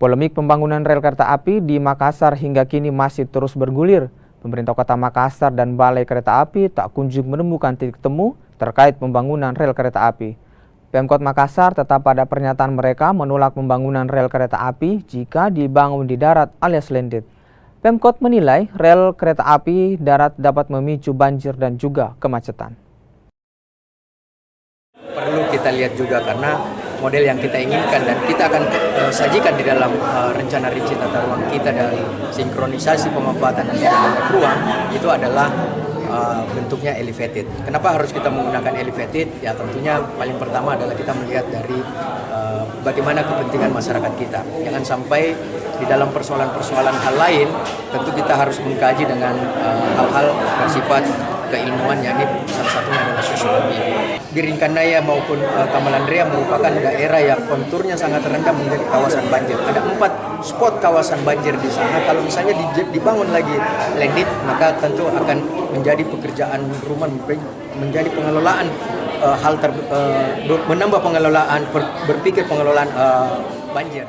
Polemik pembangunan rel kereta api di Makassar hingga kini masih terus bergulir. Pemerintah Kota Makassar dan Balai Kereta Api tak kunjung menemukan titik temu terkait pembangunan rel kereta api. Pemkot Makassar tetap pada pernyataan mereka menolak pembangunan rel kereta api jika dibangun di darat alias landed. Pemkot menilai rel kereta api darat dapat memicu banjir dan juga kemacetan. Perlu kita lihat juga karena model yang kita inginkan dan kita akan sajikan di dalam rencana rinci tata ruang kita dan sinkronisasi pemanfaatan dan banyak ruang itu adalah bentuknya elevated. Kenapa harus kita menggunakan elevated? Ya tentunya paling pertama adalah kita melihat dari bagaimana kepentingan masyarakat kita. Jangan sampai di dalam persoalan-persoalan hal lain, tentu kita harus mengkaji dengan hal-hal bersifat keilmuan, yakni salah satunya adalah sosiologi. Biringkanaya maupun Kamalandrea merupakan daerah yang konturnya sangat rendah menjadi kawasan banjir. Ada 4 spot kawasan banjir di sana. Kalau misalnya dibangun lagi landed, maka tentu akan menjadi pekerjaan rumah, menjadi pengelolaan menambah pengelolaan, berpikir pengelolaan banjir.